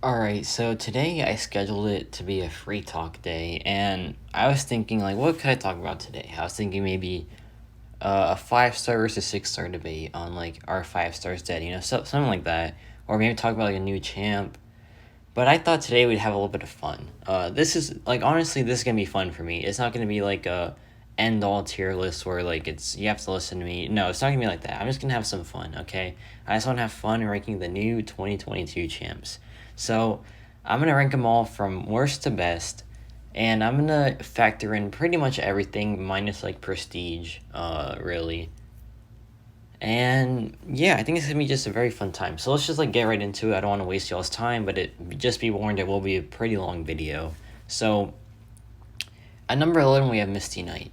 Alright, so today I scheduled it to be a free talk day, and I was thinking, like, what could I talk about today? I was thinking maybe a 5-star versus 6-star debate on, like, are 5 stars dead, something like that. Or maybe talk about, like, a new champ. But I thought today we'd have a little bit of fun. This is, like, honestly, this is gonna be fun for me. It's not gonna be, like, a end-all tier list where, like, you have to listen to me. No, it's not gonna be like that. I'm just gonna have some fun, okay? I just wanna have fun ranking the new 2022 champs. So, I'm gonna rank them all from worst to best, and I'm gonna factor in pretty much everything minus, like, prestige, really. And yeah, I think it's gonna be just a very fun time. So let's just like get right into it. I don't want to waste y'all's time, but just be warned, it will be a pretty long video. So at number 11 we have Misty Knight.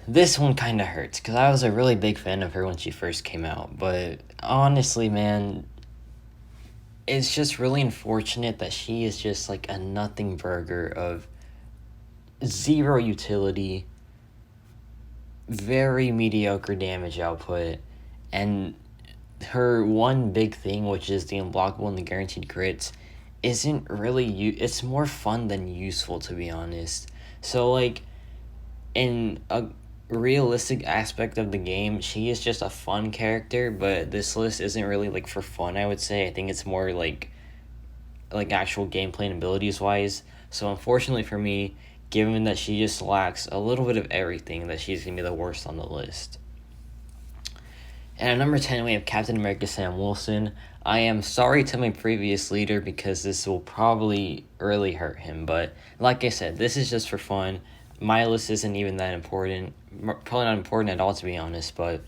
This one kind of hurts because I was a really big fan of her when she first came out, but honestly, man, it's just really unfortunate that she is just like a nothing burger of zero utility, very mediocre damage output, and her one big thing, which is the unblockable and the guaranteed crits, isn't really it's more fun than useful, to be honest. So like in a realistic aspect of the game, she is just a fun character, but this list isn't really like for fun, I would say. I think it's more like actual gameplay and abilities wise. So unfortunately for me, given that she just lacks a little bit of everything, that she's gonna be the worst on the list. And at number 10, we have Captain America Sam Wilson. I am sorry to my previous leader because this will probably really hurt him. But like I said, this is just for fun. My list isn't even that important. Probably not important at all, to be honest. But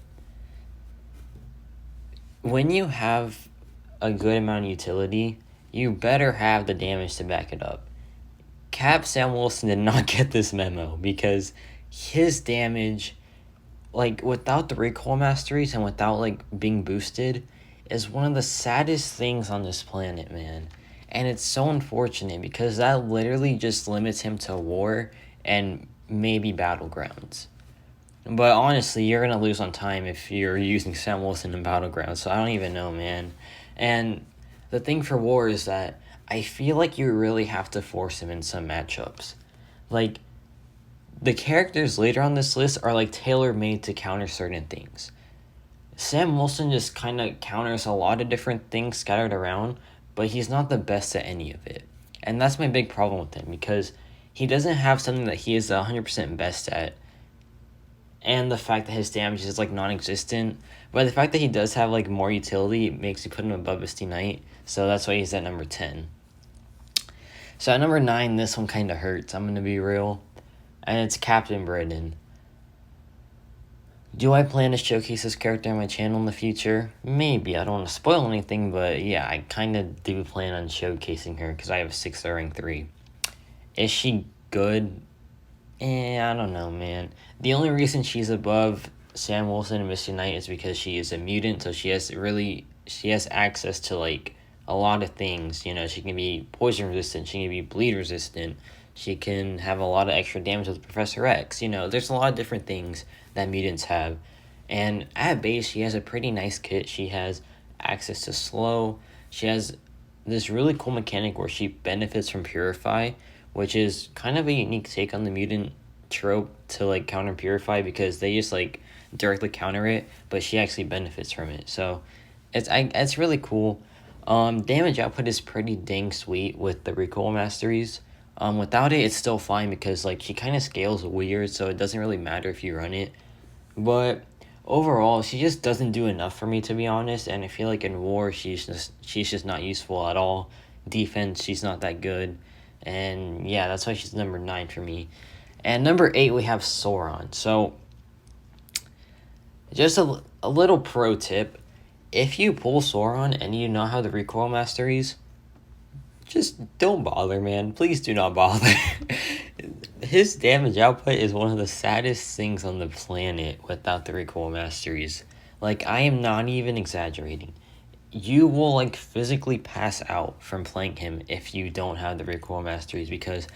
when you have a good amount of utility, you better have the damage to back it up. Cap Sam Wilson did not get this memo because his damage, like, without the recoil masteries and without, like, being boosted, is one of the saddest things on this planet, man. And it's so unfortunate because that literally just limits him to war and maybe battlegrounds. But honestly, you're going to lose on time if you're using Sam Wilson in battlegrounds, so I don't even know, man. And the thing for war is that I feel like you really have to force him in some matchups. Like, the characters later on this list are like tailor-made to counter certain things. Sam Wilson just kind of counters a lot of different things scattered around, but he's not the best at any of it. And that's my big problem with him, because he doesn't have something that he is 100% best at, and the fact that his damage is like non-existent. But the fact that he does have like more utility makes you put him above Misty Knight, so that's why he's at number 10. So at number 9, this one kind of hurts, I'm going to be real, and it's Captain Britain. Do I plan to showcase this character on my channel in the future? Maybe. I don't want to spoil anything, but yeah, I kind of do plan on showcasing her because I have a 6-star rank 3. Is she good? I don't know, man. The only reason she's above Sam Wilson and Misty Knight is because she is a mutant, so she has access to, like, a lot of things. She can be poison resistant, she can be bleed resistant, she can have a lot of extra damage with Professor X. There's a lot of different things that mutants have. And at base, she has a pretty nice kit. She has access to slow. She has this really cool mechanic where she benefits from Purify, which is kind of a unique take on the mutant trope to, like, counter Purify, because they just, like, directly counter it, but she actually benefits from it. So it's really cool. Damage output is pretty dang sweet with the recoil masteries. Without it, it's still fine because, like, she kind of scales weird, so it doesn't really matter if you run it. But overall, she just doesn't do enough for me, to be honest, and I feel like in war, she's just not useful at all. Defense, she's not that good. And yeah, that's why she's number 9 for me. And number 8, we have Sauron. So, just a little pro tip. If you pull Sauron and you not have the recoil masteries, just don't bother, man. Please do not bother. His damage output is one of the saddest things on the planet without the recoil masteries. Like, I am not even exaggerating. You will, like, physically pass out from playing him if you don't have the recoil masteries, because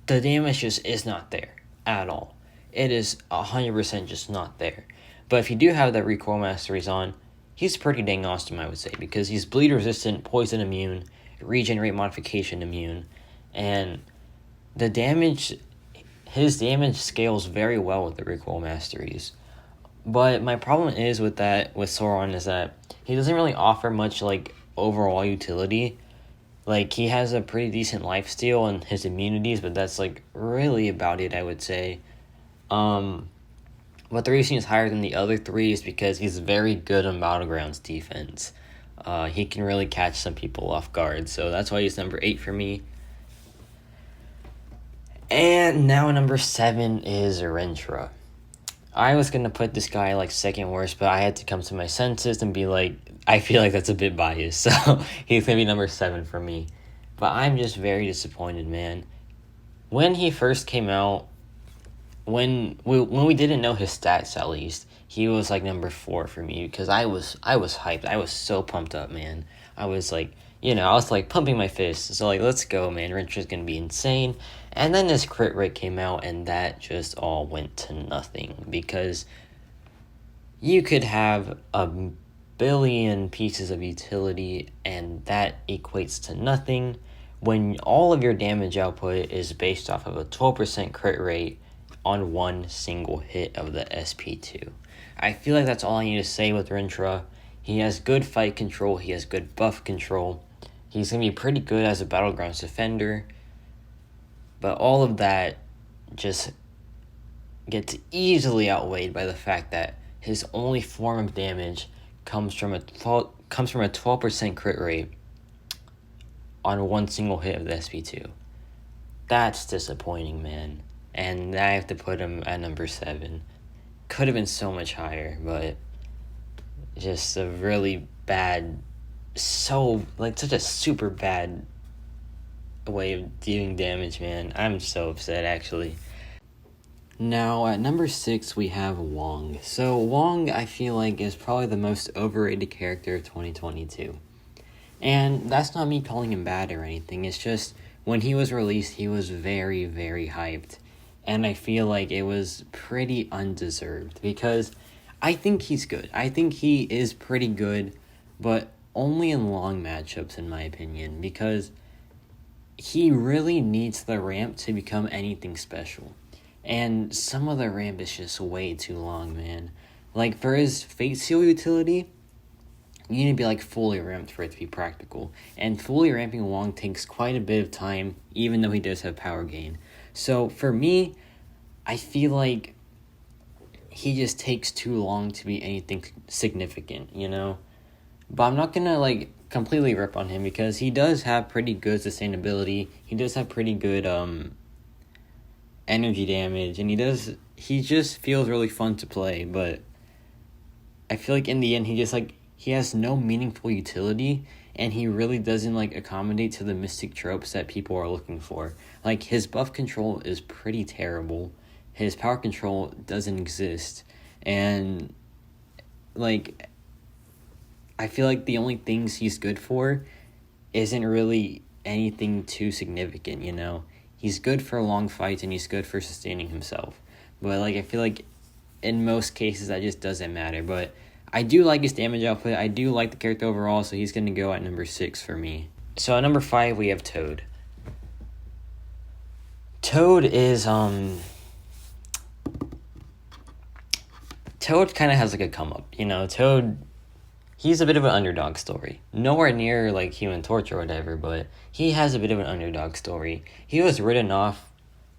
the damage just is not there at all. It is 100% just not there. But if you do have the recoil masteries on, he's pretty dang awesome, I would say, because he's bleed resistant, poison immune, regenerate modification immune, and the damage, his damage scales very well with the recoil masteries. But my problem is with Sauron is that he doesn't really offer much like overall utility. Like, he has a pretty decent lifesteal and his immunities, but that's like really about it, I would say. But the reason he's higher than the other three is because he's very good on Battlegrounds defense. He can really catch some people off guard, so that's why he's number 8 for me. And now number 7 is Rintrah. I was going to put this guy like second worst, but I had to come to my senses and be like, I feel like that's a bit biased, so he's going to be number 7 for me. But I'm just very disappointed, man. When he first came out, when we didn't know his stats at least, he was like number 4 for me because I was hyped. I was so pumped up, man. I was like, I was like pumping my fists. So like, let's go, man. Rintrah's gonna be insane. And then this crit rate came out, and that just all went to nothing because you could have a billion pieces of utility, and that equates to nothing when all of your damage output is based off of a 12% crit rate on one single hit of the SP2. I feel like that's all I need to say with Rintrah. He has good fight control. He has good buff control. He's going to be pretty good as a Battlegrounds defender. But all of that just gets easily outweighed by the fact that his only form of damage comes from a 12% crit rate on one single hit of the SP2. That's disappointing, man. And I have to put him at number 7. Could have been so much higher, but just a really bad, such a super bad way of dealing damage, man. I'm so upset, actually. Now, at number 6, we have Wong. So, Wong, I feel like, is probably the most overrated character of 2022. And that's not me calling him bad or anything. It's just, when he was released, he was very, very hyped. And I feel like it was pretty undeserved because I think he's good. I think he is pretty good, but only in long matchups, in my opinion, because he really needs the ramp to become anything special. And some of the ramp is just way too long, man. Like, for his Fate Seal utility, you need to be, like, fully ramped for it to be practical. And fully ramping Wong takes quite a bit of time, even though he does have power gain. So, for me, I feel like he just takes too long to be anything significant, But I'm not gonna, completely rip on him because he does have pretty good sustainability. He does have pretty good, energy damage, and he just feels really fun to play, but I feel like in the end, he has no meaningful utility, and he really doesn't, accommodate to the mystic tropes that people are looking for. Like, his buff control is pretty terrible. His power control doesn't exist. And, I feel like the only things he's good for isn't really anything too significant, He's good for long fights, and he's good for sustaining himself. But, I feel like in most cases, that just doesn't matter. But I do like his damage output. I do like the character overall, so he's going to go at number 6 for me. So at number 5, we have Toad. Toad is, Toad kind of has, a come-up. Toad, he's a bit of an underdog story. Nowhere near, Human Torch or whatever, but he has a bit of an underdog story. He was written off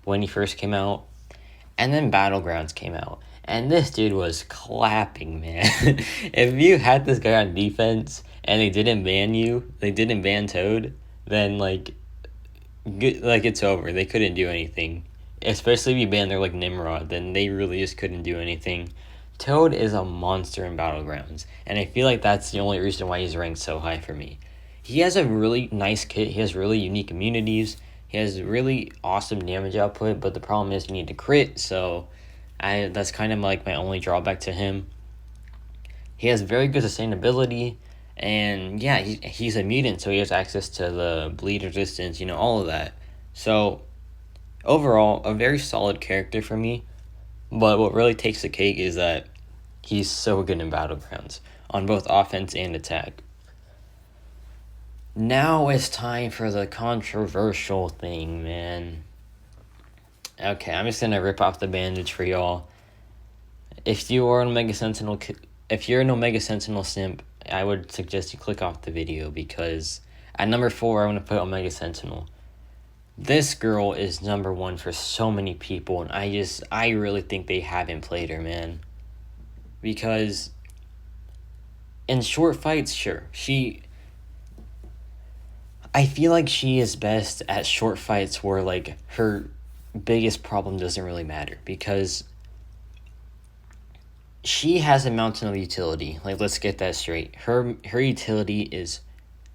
when he first came out, and then Battlegrounds came out. And this dude was clapping, man. If you had this guy on defense and they didn't ban Toad, then it's over. They couldn't do anything. Especially if you ban their Nimrod, then they really just couldn't do anything. Toad is a monster in Battlegrounds, and I feel like that's the only reason why he's ranked so high for me. He has a really nice kit. He has really unique immunities. He has really awesome damage output, but the problem is you need to crit, so that's kind of my only drawback to him. He has very good sustainability, and yeah, he's a mutant, so he has access to the bleed resistance, all of that. So overall, a very solid character for me, but what really takes the cake is that he's so good in Battlegrounds. on both offense and attack. Now it's time for the controversial thing, man. Okay, I'm just gonna rip off the bandage for y'all. If you're an Omega Sentinel simp, I would suggest you click off the video, because at number 4, I want to put Omega Sentinel. This girl is number 1 for so many people, and I really think they haven't played her, man. Because in short fights, sure, I feel like she is best at short fights where, like, her biggest problem doesn't really matter, because she has a mountain of utility. Like, let's get that straight. Her utility is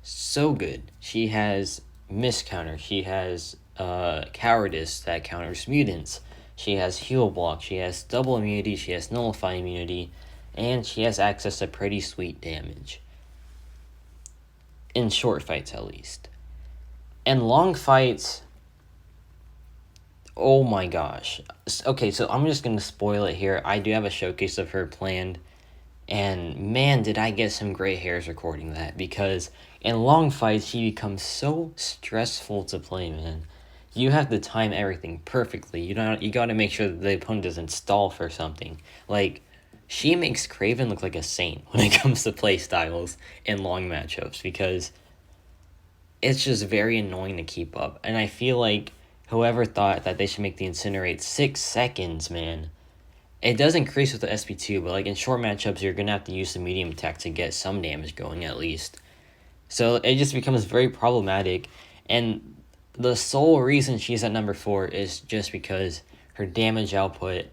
so good. She has miss counter. She has cowardice that counters mutants. She has heal block. She has double immunity. She has nullify immunity. And she has access to pretty sweet damage. In short fights, at least. And long fights, oh my gosh. Okay, so I'm just going to spoil it here. I do have a showcase of her planned. And man, did I get some gray hairs recording that. Because in long fights, she becomes so stressful to play, man. You have to time everything perfectly. You got to make sure that the opponent doesn't stall for something. Like, she makes Kraven look like a saint when it comes to play styles in long matchups, because it's just very annoying to keep up. And I feel like whoever thought that they should make the Incinerate 6 seconds, man, it does increase with the SP2, but like in short matchups, you're going to have to use the medium attack to get some damage going at least. So it just becomes very problematic. And the sole reason she's at number 4 is just because her damage output,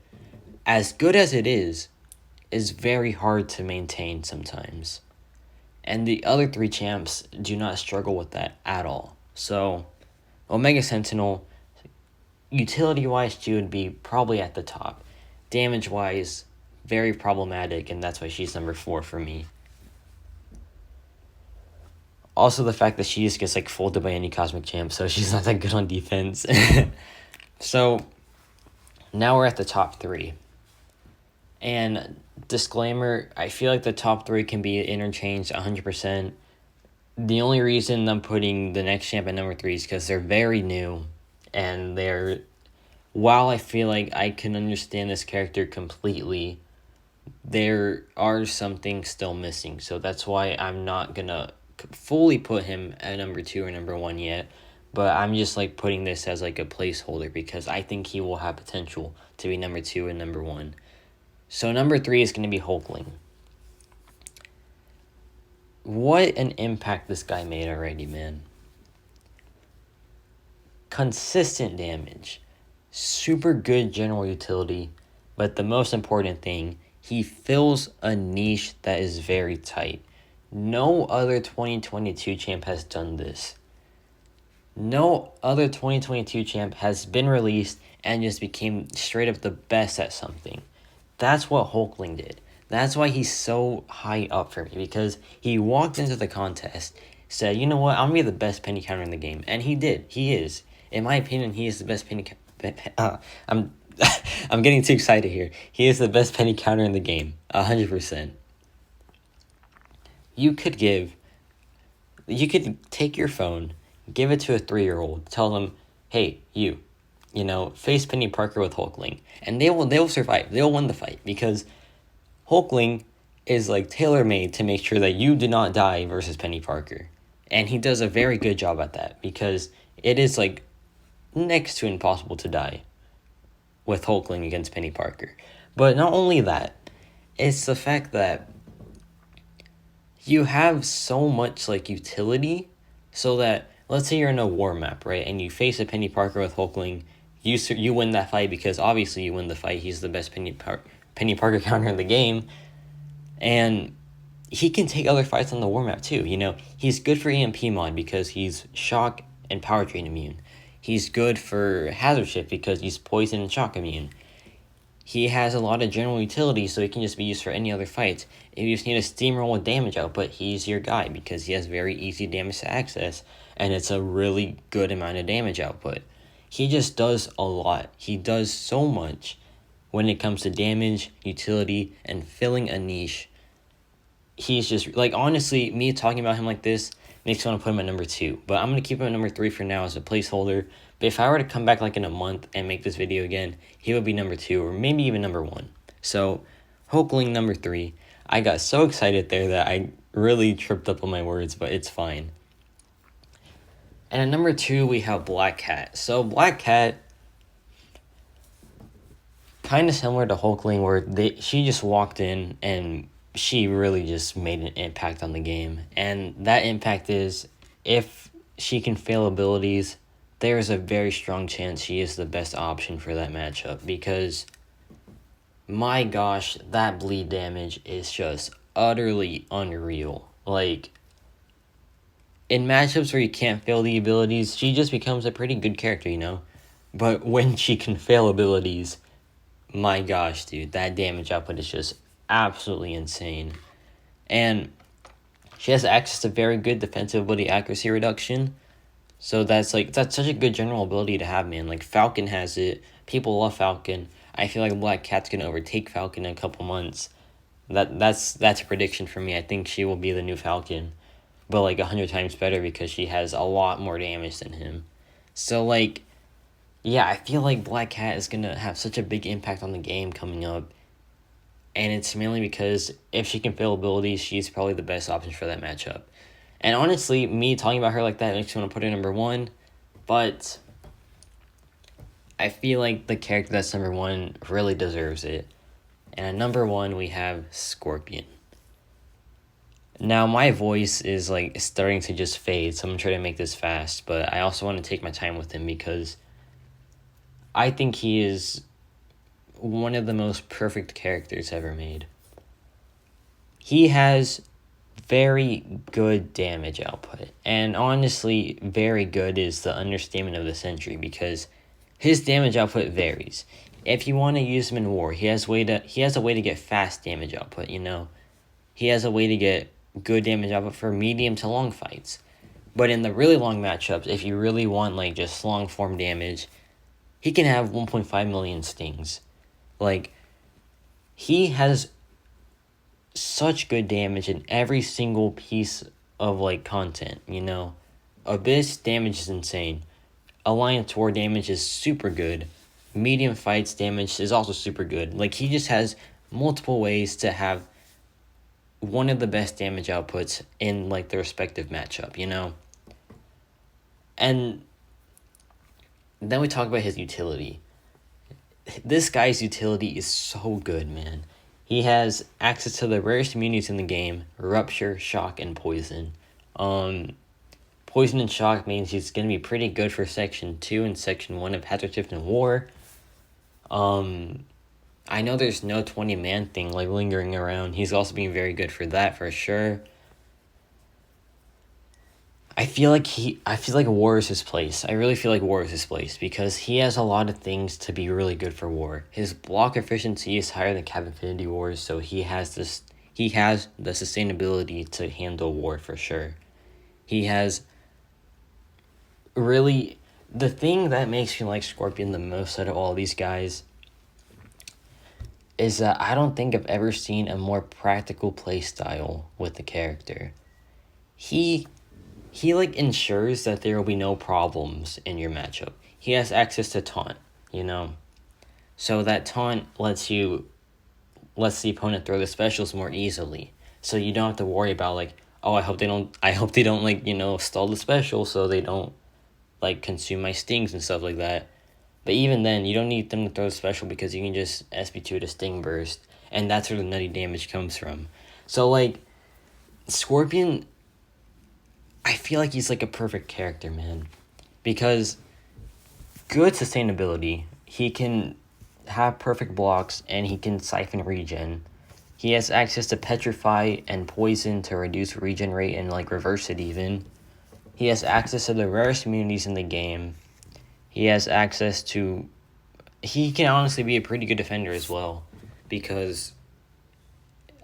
as good as it is very hard to maintain sometimes. And the other 3 champs do not struggle with that at all. So Omega Sentinel, utility-wise, she would be probably at the top. Damage-wise, very problematic, and that's why she's number 4 for me. Also, the fact that she just gets like folded by any Cosmic Champ, so she's not that good on defense. So, now we're at the top 3. And disclaimer, I feel like the top 3 can be interchanged 100%. The only reason I'm putting the next champ at number 3 is because they're very new, and while I feel like I can understand this character completely, there are some things still missing. So that's why I'm not going to fully put him at number 2 or number 1 yet. But I'm just like putting this as like a placeholder, because I think he will have potential to be number 2 and number 1. So number 3 is going to be Hulkling. What an impact this guy made already, man. Consistent damage. Super good general utility. But the most important thing, he fills a niche that is very tight. No other 2022 champ has done this. No other 2022 champ has been released and just became straight up the best at something. That's what Hulkling did. That's why he's so high up for me, because he walked into the contest, said, you know what, I'm going to be the best penny counter in the game. And he did. He is. In my opinion, he is the best penny I'm getting too excited here. He is the best penny counter in the game. 100%. You could take your phone, give it to a 3-year-old, tell them, hey, face Penny Parker with Hulkling, and they will survive. They'll win the fight, because Hulkling is like tailor-made to make sure that you do not die versus Penny Parker. And he does a very good job at that, because it is like next to impossible to die with Hulkling against Penny Parker. But not only that, it's the fact that you have so much like utility, so that let's say you're in a war map, right, and you face a Penny Parker with Hulkling, you win that fight, because obviously you win the fight. He's the best Penny Parker counter in the game, and he can take other fights on the war map too. He's good for EMP mod because he's shock and power drain immune. He's good for hazard shift because he's poison and shock immune. He has a lot of general utility, so he can just be used for any other fight. If you just need a steamroll with damage output, he's your guy, because he has very easy damage to access, and it's a really good amount of damage output. He just does a lot. He does so much when it comes to damage, utility, and filling a niche. he's just, like, honestly, me talking about him like this makes me want to put him at number 2. But I'm going to keep him at number 3 for now as a placeholder. But if I were to come back, like, in a month and make this video again, he would be number 2 or maybe even number 1. So, Hulkling number 3. I got so excited there that I really tripped up on my words, but it's fine. And at number 2, we have Black Cat. So, Black Cat, kind of similar to Hulkling, where she just walked in and she really just made an impact on the game. And that impact is, if she can fail abilities, there's a very strong chance she is the best option for that matchup. Because, my gosh, that bleed damage is just utterly unreal. Like, in matchups where you can't fail the abilities, she just becomes a pretty good character, you know? But when she can fail abilities, my gosh, dude, that damage output is just absolutely insane. And she has access to very good defensive ability accuracy reduction. So that's such a good general ability to have, man. Like, Falcon has it. People love Falcon. I feel like Black Cat's gonna overtake Falcon in a couple months. That's a prediction for me. I think she will be the new Falcon, but like 100 times better because she has a lot more damage than him. So, like, yeah, I feel like Black Cat is gonna have such a big impact on the game coming up. And it's mainly because if she can fail abilities, she's probably the best option for that matchup. And honestly, me talking about her like that makes me want to put her number 1. But I feel like the character that's number 1 really deserves it. And at number 1, we have Scorpion. Now, my voice is like starting to just fade, so I'm going to try to make this fast. But I also want to take my time with him because I think he is one of the most perfect characters ever made. He has very good damage output, and honestly, very good is the understatement of the century because his damage output varies. If you want to use him in war, he has a way to get fast damage output, you know. He has a way to get good damage output for medium to long fights. But in the really long matchups, if you really want like just long form damage, he can have 1.5 million stings. Like, he has such good damage in every single piece of, like, content, you know? Abyss damage is insane. Alliance War damage is super good. Medium fights damage is also super good. Like, he just has multiple ways to have one of the best damage outputs in, like, the respective matchup, you know? And then we talk about his utility. This guy's utility is so good, man. He has access to the rarest immunities in the game: Rupture, Shock, and Poison. Poison and Shock means he's going to be pretty good for Section 2 and Section 1 of Hazard Shift and War. I know there's no 20-man thing like lingering around. He's also being very good for that for sure. I feel like War is his place. I really feel like War is his place because he has a lot of things to be really good for War. His block efficiency is higher than Cap Infinity Wars, so he has the sustainability to handle War for sure. He has really, the thing that makes me like Scorpion the most out of all these guys is that I don't think I've ever seen a more practical playstyle with the character. He like ensures that there will be no problems in your matchup. He has access to taunt, you know. So that taunt lets the opponent throw the specials more easily. So you don't have to worry about like, oh, I hope they don't like, you know, stall the special so they don't like consume my stings and stuff like that. But even then, you don't need them to throw the special because you can just SB2 to Sting Burst, and that's where the nutty damage comes from. So like, Scorpion, I feel like he's like a perfect character, man. Because good sustainability, he can have perfect blocks, and he can siphon regen. He has access to Petrify and Poison to reduce regen rate and like reverse it even. He has access to the rarest immunities in the game. He has access to... He can honestly be a pretty good defender as well. Because...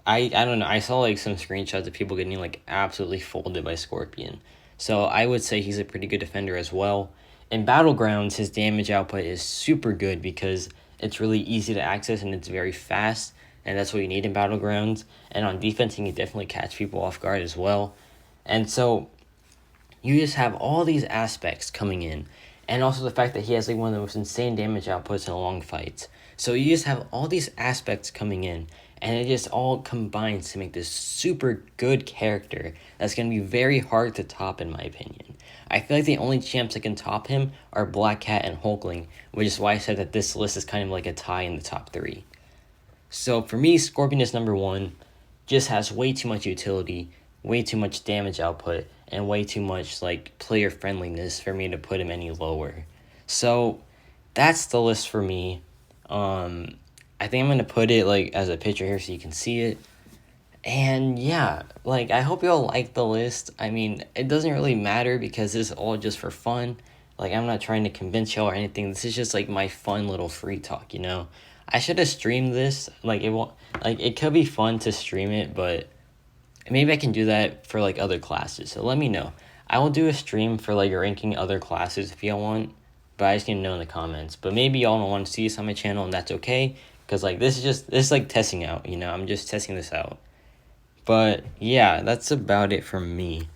I don't know, I saw like some screenshots of people getting like absolutely folded by Scorpion. So I would say he's a pretty good defender as well. In Battlegrounds, his damage output is super good because it's really easy to access and it's very fast. and that's what you need in Battlegrounds. And on defense, he can definitely catch people off guard as well. And so you just have all these aspects coming in, and also the fact that he has like one of the most insane damage outputs in long fights. So you just have all these aspects coming in, and it just all combines to make this super good character that's going to be very hard to top, in my opinion. I feel like the only champs that can top him are Black Cat and Hulkling, which is why I said that this list is kind of like a tie in the top 3. So for me, Scorpion is number 1. Just has way too much utility, way too much damage output, and way too much like player friendliness for me to put him any lower. So that's the list for me. I think I'm gonna put it like as a picture here so you can see it. And yeah, like I hope y'all like the list. I mean, it doesn't really matter because this is all just for fun. Like I'm not trying to convince y'all or anything. This is just like my fun little free talk, you know. I should have streamed this. Like it won't. Like it could be fun to stream it, but maybe I can do that for like other classes. So let me know. I will do a stream for like ranking other classes if y'all want, but I just need to know in the comments. But maybe y'all don't want to see this on my channel, and that's okay. Cause like this is like testing out. You know, I'm just testing this out. But yeah, that's about it from me.